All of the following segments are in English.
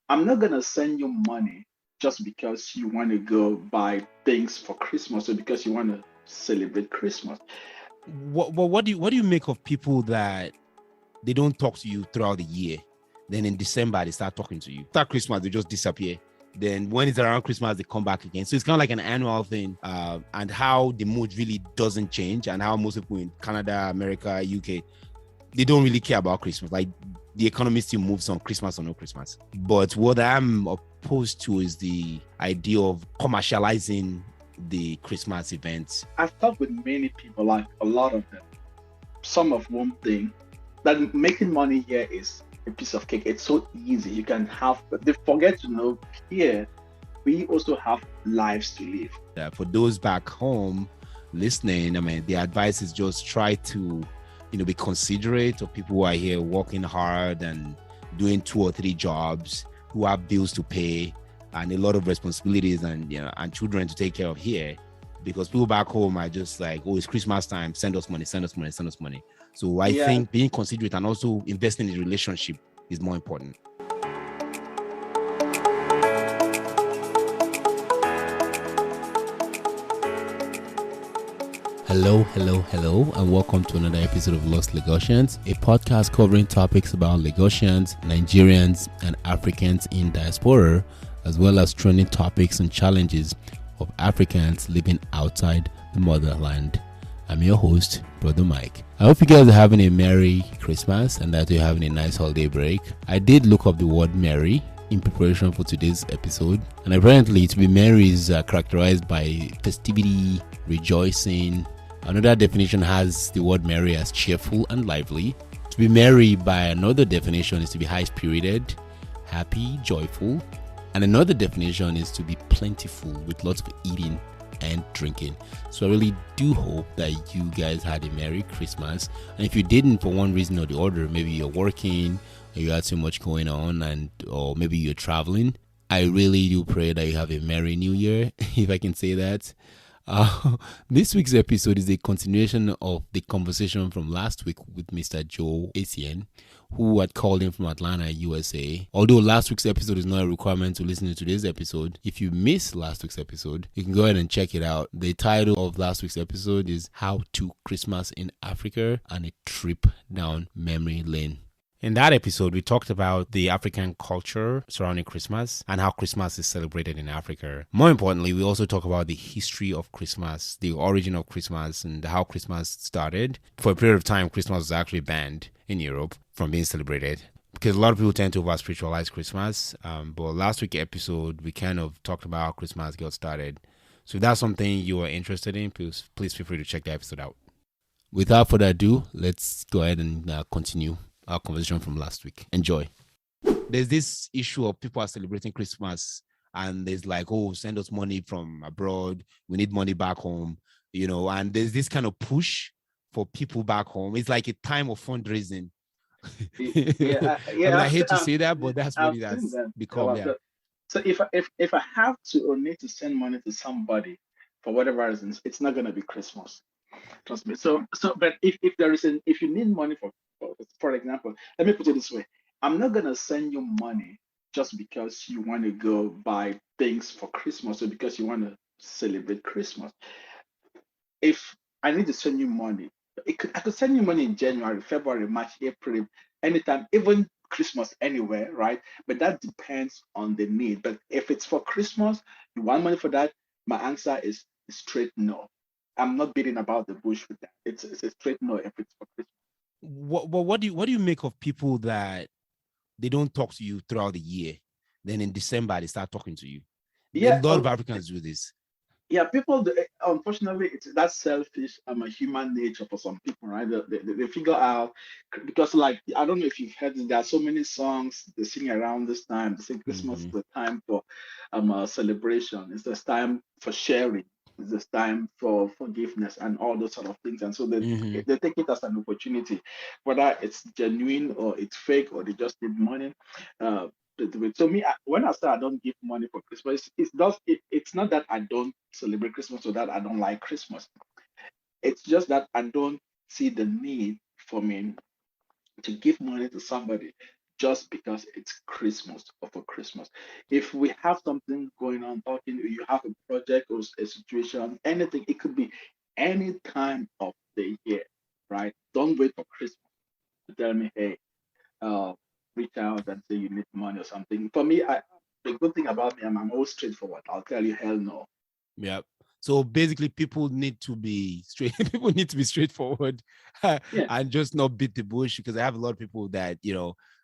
I'm not gonna send you money just because you want to go buy things for Christmas or because you want to celebrate Christmas. What do you make of people that they don't talk to you throughout the year? Then in December they start talking to you. After Christmas they just disappear. Then when it's around Christmas they come back again. So it's kind of like an annual thing. And how the mood really doesn't change, and how most people in Canada, America, UK, they don't really care about Christmas. Like the economy still moves on Christmas or no Christmas. But what I'm opposed to is the idea of commercializing the Christmas events. I've talked with many people, like a lot of them. Some of one thing that making money here is a piece of cake. It's so easy. You can have, but they forget to know here we also have lives to live. For those back home listening, I mean, the advice is just try to, be considerate of people who are here working hard and doing 2 or 3 jobs, who have bills to pay and a lot of responsibilities and children to take care of here. Because people back home are just like, oh, it's Christmas time, send us money, send us money, send us money. So I think being considerate and also investing in the relationship is more important. Hello, and welcome to another episode of Lost Lagosians, a podcast covering topics about Lagosians, Nigerians, and Africans in diaspora, as well as trending topics and challenges of Africans living outside the motherland. I'm your host, Brodda Mike. I hope you guys are having a Merry Christmas and that you're having a nice holiday break. I did look up the word merry in preparation for today's episode, and apparently to be merry is characterized by festivity, rejoicing. Another definition has the word merry as cheerful and lively. To be merry by another definition is to be high-spirited, happy, joyful. And another definition is to be plentiful with lots of eating and drinking. So I really do hope that you guys had a Merry Christmas. And if you didn't for one reason or the other, maybe you're working or you had so much going on, or maybe you're traveling, I really do pray that you have a Merry New Year, if I can say that. This week's episode is a continuation of the conversation from last week with Mr. Joe Esien, who had called in from Atlanta, USA. Although last week's episode is not a requirement to listen to today's episode, if you missed last week's episode, you can go ahead and check it out. The title of last week's episode is How to Christmas in Africa and a Trip Down Memory Lane. In that episode, we talked about the African culture surrounding Christmas and how Christmas is celebrated in Africa. More importantly, we also talk about the history of Christmas, the origin of Christmas, and how Christmas started. For a period of time, Christmas was actually banned in Europe from being celebrated, because a lot of people tend to over-spiritualize Christmas. But last week's episode, we kind of talked about how Christmas got started. So if that's something you are interested in, please feel free to check the episode out. Without further ado, let's go ahead and continue our conversation from last week. Enjoy. There's this issue of people are celebrating Christmas and there's like, oh, send us money from abroad. We need money back home, and there's this kind of push for people back home. It's like a time of fundraising. I hate to say that, but that's what it has become. Yeah. So if I have to or need to send money to somebody for whatever reasons, it's not gonna be Christmas. Trust me. But if you need money for example, let me put it this way: I'm not gonna send you money just because you want to go buy things for Christmas or because you want to celebrate Christmas. If I need to send you money, I could send you money in January, February, March, April, anytime, even Christmas, anywhere, right? But that depends on the need. But if it's for Christmas, you want money for that, my answer is straight no. I'm not beating about the bush with that. It's a straight no if it's for Christmas. What do you make of people that they don't talk to you throughout the year, then in December they start talking to you? A lot of Africans do this. Yeah, people, unfortunately, it's that selfish a human nature for some people, right? They figure out, because, like, I don't know if you've heard this, there are so many songs they sing around this time. They say Christmas is the time for celebration. It's this time for sharing. It's this time for forgiveness and all those sort of things. And so they take it as an opportunity, whether it's genuine or it's fake or they just need money. To do it. So me, when I say I don't give money for Christmas, it's not that I don't celebrate Christmas or that I don't like Christmas. It's just that I don't see the need for me to give money to somebody just because it's Christmas or for Christmas. If we have something going on, talking, you have a project or a situation, anything, it could be any time of the year, right? Don't wait for Christmas to tell me, hey, uh, reach out and say you need money or something. For me, the good thing about me, I'm always straightforward. I'll tell you, hell no. Yeah. So basically, people need to be straight. People need to be straightforward, Yeah, and just not beat the bush. Because I have a lot of people that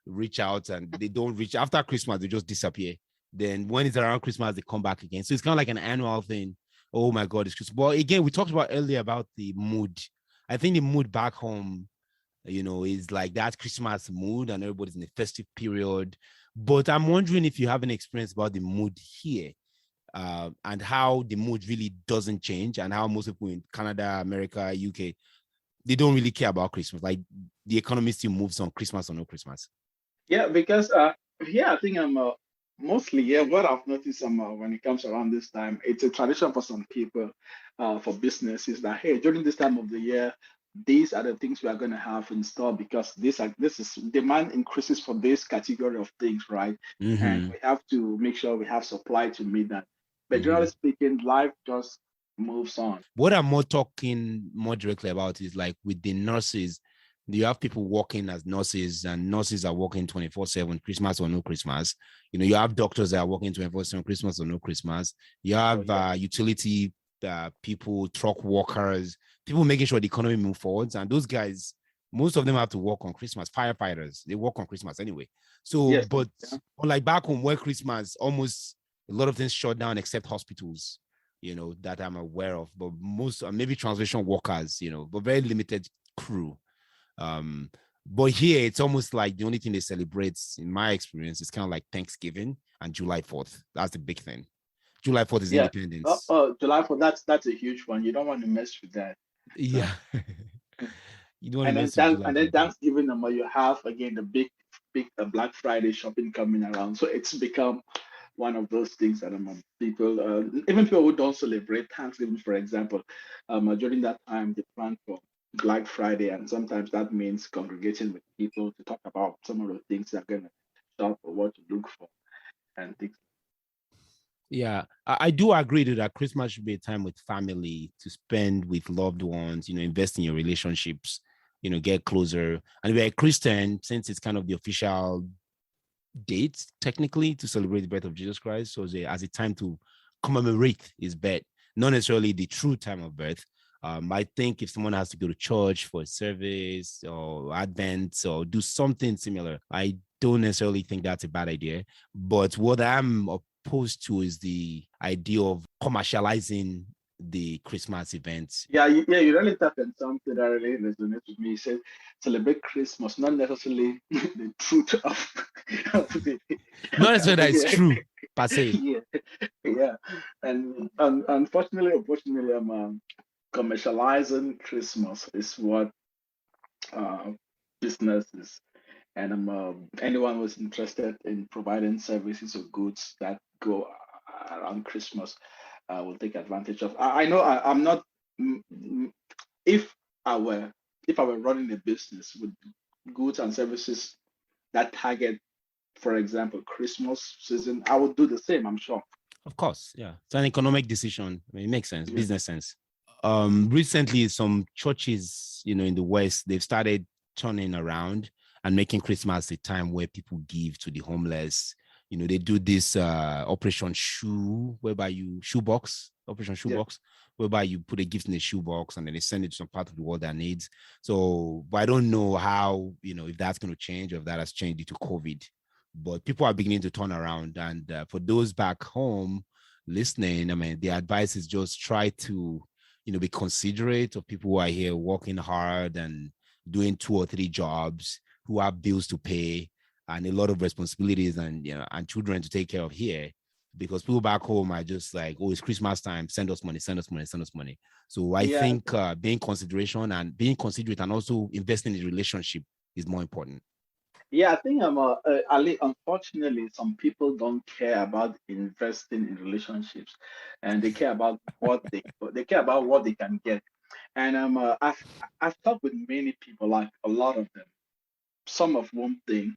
reach out and they don't reach after Christmas. They just disappear. Then when it's around Christmas, they come back again. So it's kind of like an annual thing. Oh my God, it's Christmas. But again, we talked about earlier about the mood. I think the mood back home, is like that Christmas mood, and everybody's in the festive period. But I'm wondering if you have an experience about the mood here, and how the mood really doesn't change, and how most people in Canada, America, UK, they don't really care about Christmas. Like the economy still moves on Christmas or no Christmas. yeah, because I think I'm mostly What I've noticed when it comes around this time, it's a tradition for some people, for businesses that hey, during this time of the year, these are the things we are going to have in store because this is demand increases for this category of things, right? And Mm-hmm. we have to make sure we have supply to meet that. But Mm-hmm. generally speaking, life just moves on. What I'm more talking more directly about is like with the nurses. You have people working as nurses, and nurses are working 24/7, Christmas or no Christmas. You have doctors that are working 24/7, Christmas or no Christmas. You Oh have yeah. utility people, truck workers, people making sure the economy move forwards. And those guys, most of them have to work on Christmas. Firefighters, they work on Christmas anyway. So, Yes. but Yeah. unlike back home where Christmas, almost a lot of things shut down except hospitals, that I'm aware of. But most, maybe translation workers, but very limited crew. Um, but here it's almost like the only thing they celebrate, in my experience, is kind of like Thanksgiving and July 4th. That's the big thing. July 4th is Yeah. independence. July for that's a huge one. You don't want to mess with that. Yeah. Right. You don't want to And then mess with thanks July and then 4th. Thanksgiving, you have again the big Black Friday shopping coming around. So it's become one of those things that people, even people who don't celebrate Thanksgiving, for example, during that time they plan for Black Friday, and sometimes that means congregating with people to talk about some of the things they're gonna shop or what to look for and things. Yeah, I do agree that Christmas should be a time with family to spend with loved ones, invest in your relationships, get closer. And if you're a Christian, since it's kind of the official date, technically, to celebrate the birth of Jesus Christ, so as a time to commemorate his birth, not necessarily the true time of birth. I think if someone has to go to church for a service or Advent or do something similar, I don't necessarily think that's a bad idea. But what I'm opposed to is the idea of commercializing the Christmas events. Yeah, you really tap on something that really resonates with me. You said celebrate Christmas, not necessarily the truth of the Not necessarily that it's yeah, true per se. yeah, yeah. And unfortunately, commercializing Christmas is what uh, businesses and anyone who's interested in providing services or goods that go around Christmas will take advantage of. I know I'm not. mm, mm, If I were if I were running a business with goods and services that target, for example, Christmas season, I would do the same. I'm sure. Of course, yeah. It's an economic decision. I mean, it makes sense, Yeah. business sense. Recently, some churches, in the West, they've started turning around and making Christmas a time where people give to the homeless. They do this Operation Shoe, whereby Operation Yeah. Shoebox, whereby you put a gift in a shoebox and then they send it to some part of the world that needs. So, but I don't know how, if that's going to change or if that has changed due to COVID, but people are beginning to turn around. And for those back home listening, I mean, the advice is just try to, be considerate of people who are here working hard and doing 2 or 3 jobs, who have bills to pay and a lot of responsibilities and, and children to take care of here. Because people back home are just like, oh, it's Christmas time, send us money, send us money, send us money. So I Yeah. think being considerate and also investing in relationship is more important. Yeah, I think Ali, unfortunately, some people don't care about investing in relationships, and they care about they care about what they can get. And I've talked with many people, like a lot of them. Some of one thing.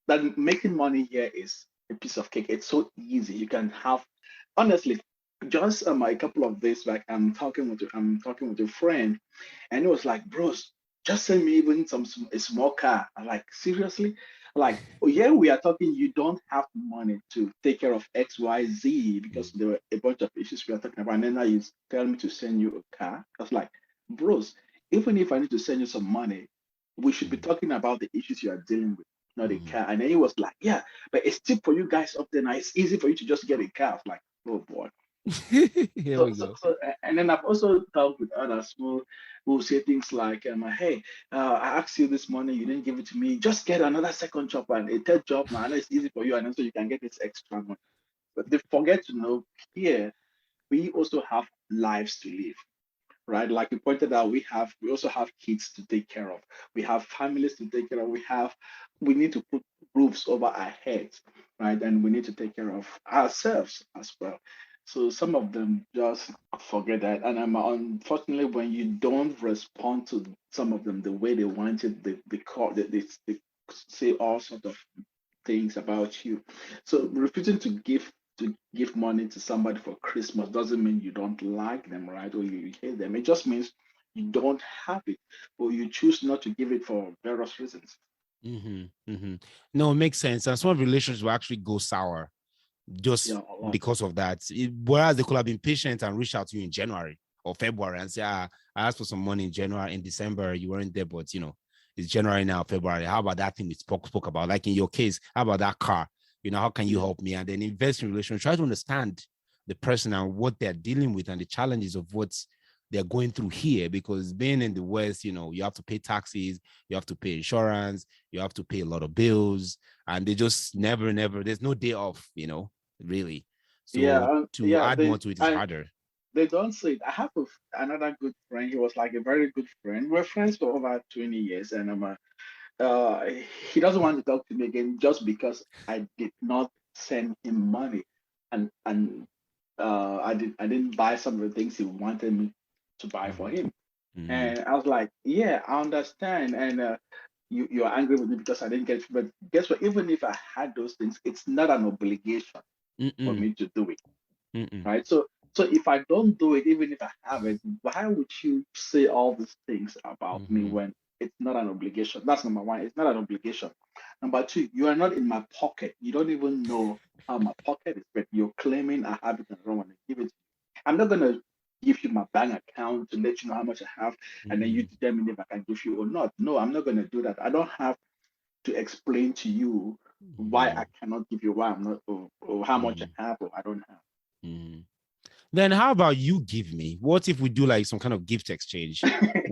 that making money here is a piece of cake. It's so easy. You can have, honestly, just a couple of days back, I'm talking with a friend, and it was like, bros, just send me even a small car. I'm like, seriously? Like, oh yeah, we are talking. You don't have money to take care of X, Y, Z because there were a bunch of issues we are talking about, and then now you tell me to send you a car. I was like, bros, even if I need to send you some money, we should be talking about the issues you are dealing with, not a Mhm. car. And then he was like, yeah, but it's still for you guys up there now. It's easy for you to just get a car. I was like, oh boy. Here So, we so, go. so, and then I've also talked with others who say things like, hey, I asked you this morning, you didn't give it to me. Just get another second job and a third job now. I know it's easy for you, and then so you can get this extra money. But they forget to know here we also have lives to live, right? Like you pointed out, we also have kids to take care of. We have families to take care of. We need to put roofs over our heads, right? And we need to take care of ourselves as well. So some of them just forget that. And unfortunately, when you don't respond to some of them the way they wanted, they say all sorts of things about you. So refusing to give money to somebody for Christmas doesn't mean you don't like them, right? Or you hate them. It just means you don't have it, or you choose not to give it for various reasons. No, it makes sense. And some relationships will actually go sour Yeah, just a lot. because of that. Whereas they could have been patient and reached out to you in January or February and say, I asked for some money in January, in December, you weren't there, but it's January now, February. How about that thing we spoke about? Like in your case, how about that car? How can you Yeah, help me? And then invest in relations, try to understand the person and what they're dealing with and the challenges of what they're going through here. Because being in the West, you have to pay taxes, you have to pay insurance, you have to pay a lot of bills, and they just never, there's no day off, really. So to yeah. add more to it is harder. They don't say it. I have another good friend. He was like a very good friend. We're friends for over 20 years, and uh, he doesn't want to talk to me again just because I did not send him money, and I didn't buy some of the things he wanted me to buy for Mm-hmm. him. Mm-hmm. And I was like, yeah, I understand. And you're angry with me because I didn't get it. But guess what? Even if I had those things, it's not an obligation for Mm-mm. me to do it, Mm-mm. right? So if I don't do it, even if I have it, why would you say all these things about me Mm-hmm. when it's not an obligation? That's number one. It's not an obligation. Number two, you are not in my pocket. You don't even know how my pocket is, but you're claiming I have it and I don't want to give it to you. I'm not gonna give you my bank account to let you know how much I have, and then you Mm-mm. determine if I can give you or not. No, I'm not gonna do that. I don't have to explain to you why Mm-hmm. I cannot give you why I'm not or how much I Mm-hmm. have or I don't have. Mm-hmm. Then how about you give me? What if we do like some kind of gift exchange?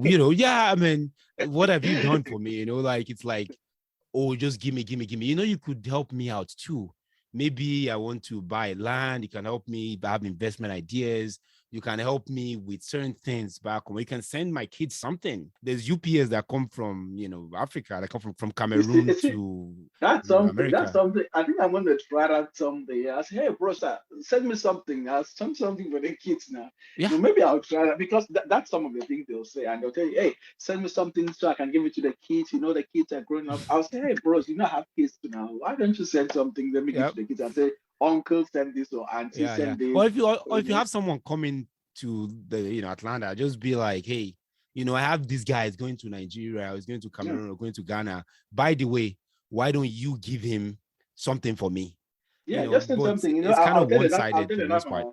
Yeah, I mean, what have you done for me? Like it's like, oh, just give me. You could help me out too. Maybe I want to buy land. You can help me have investment ideas. You can help me with certain things back home. You can send my kids something. There's UPS that come from, Africa, that come from Cameroon You see, to, that's something. That's America. something. I think I'm going to try that someday. I say, hey, bro, sir, send me something. I'll send something for the kids now. Yeah. Maybe I'll try that because that's some of the things they'll say. And they'll tell you, hey, send me something so I can give it to the kids. The kids are growing up. I'll say, hey, bros, have kids too now. Why don't you send something? Let me give Yeah. to the kids. I'll say, uncle, send this or auntie, Yeah. send this. Or if you have someone coming to the Atlanta, just be like, hey, I have this guy is going to Nigeria, I was going to Yeah, Cameroon, or going to Ghana. By the way, why don't you give him something for me? yeah, just send But something. it's kind of one-sided for the most part.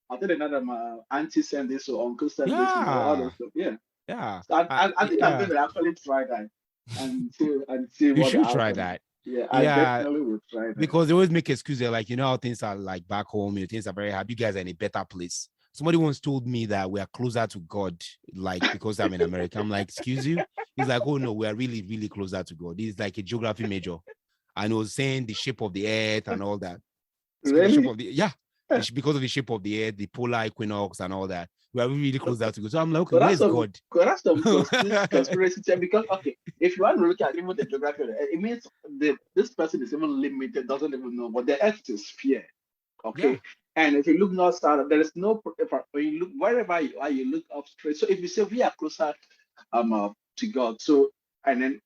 I'll tell another my auntie send this or uncle send this. All those Yeah. stuff. Yeah. Yeah. So I think I'm Yeah. going to actually try that and see You what the should try outcome is. that. Yeah, I Yeah. definitely will try that. Because they always make excuses like, how things are like back home, things are very hard. You guys are in a better place. Somebody once told me that we are closer to God, like because I'm in America. I'm like, excuse you? He's like, oh no, we are really, really closer to God. He's like a geography major. And he was saying the shape of the earth and all that. The shape Really? of the because of the shape of the earth, the polar equinox and all that. We are really, really closer to God. So I'm like, okay, But where's God? that's some conspiracy theory because okay, if you want to look at even the geography, it means this person is even limited, doesn't even know what the Earth is sphere. Yeah. Okay, and if you look north south, there is no when you look wherever you are, you look up straight. So if you say we are closer to God, so and then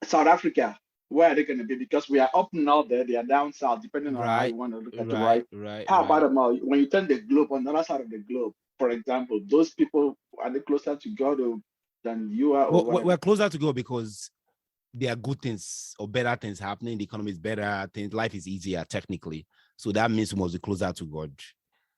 South Africa, where are they going to be? Because we are up north there, they are down south, depending on how you Right, want to look at it, right, right? right, How about right. when you turn the globe on the other side of the globe, for example, those people, are they closer to God than you are or Well, whatever? we're closer to go because there are good things or better things happening. The economy is better. Things, life is easier technically. So that means we must be closer to God.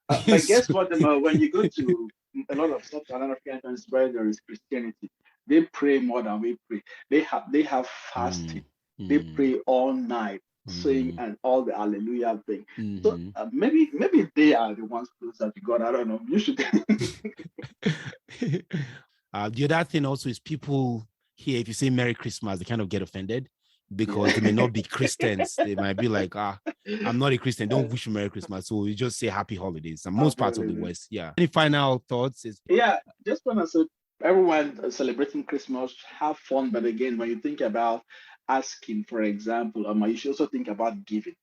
But guess So- what? When you go to a lot of sub-Saharan African countries where there is Christianity, they pray more than we pray. They have fasting. Mm, They mm, pray all night, saying mhm, and all the hallelujah thing. So mhm. maybe they are the ones closer to God. I don't know. You should. The other thing also is people here, if you say Merry Christmas, they kind of get offended because Yeah. they may not be Christians. They might be like, I'm not a Christian. Don't wish you Merry Christmas. So you just say Happy Holidays. And most parts of the West, yeah. Any final thoughts? Is Yeah, just want to say everyone celebrating Christmas, have fun. But again, when you think about asking, for example, you should also think about giving,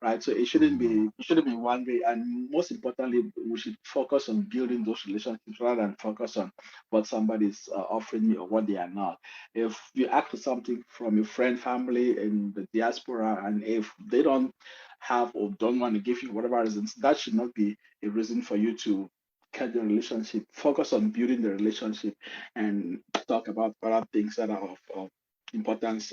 right? So it shouldn't be one way. And most importantly, we should focus on building those relationships rather than focus on what somebody's offering you or what they are not. If you ask for something from your friend, family in the diaspora, and if they don't have or don't want to give you whatever reasons, that should not be a reason for you to cut the relationship, focus on building the relationship, and talk about other things that are of importance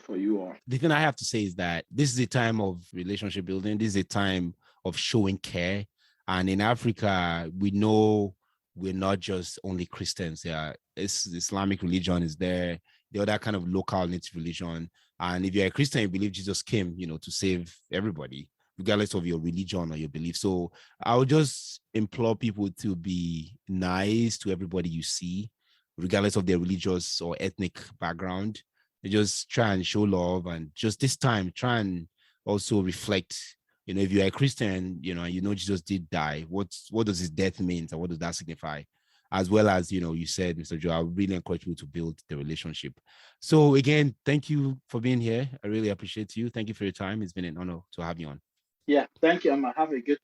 for you all. the thing I have to say is that this is a time of relationship building. This is a time of showing care. And in Africa, we know we're not just only Christians. Yeah, it's Islamic religion is there, the other kind of local native religion. And if you're a Christian, you believe Jesus came, to save everybody, regardless of your religion or your belief. So I would just implore people to be nice to everybody you see, regardless of their religious or ethnic background. You just try and show love, and just this time try and also reflect. If you're a Christian, Jesus did die. What does his death mean, and what does that signify? As well as you said, Mr. Joe, I really encourage you to build the relationship. So again, thank you for being here. I really appreciate you. Thank you for your time. It's been an honor to have you on. Yeah, thank you. Have a good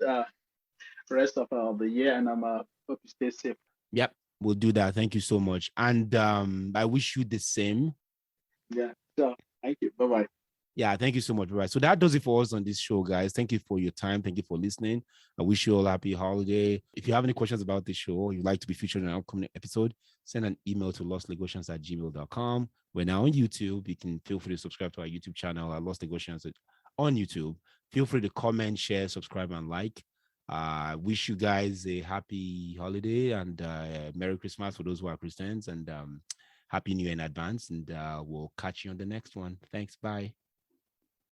rest of the year, and hope you stay safe. Yep, we'll do that. Thank you so much, and I wish you the same. Yeah, so thank you. Bye bye. Yeah, thank you so much. Right. So that does it for us on this show, guys. Thank you for your time. Thank you for listening. I wish you all a happy holiday. If you have any questions about this show or you'd like to be featured in an upcoming episode, send an email to lostnegotiations@gmail.com. We're now on YouTube. You can feel free to subscribe to our YouTube channel at Lost Negotiations on YouTube. Feel free to comment, share, subscribe, and like. Wish you guys a happy holiday and Merry Christmas for those who are Christians, and Happy New Year in advance. And we'll catch you on the next one. Thanks. Bye.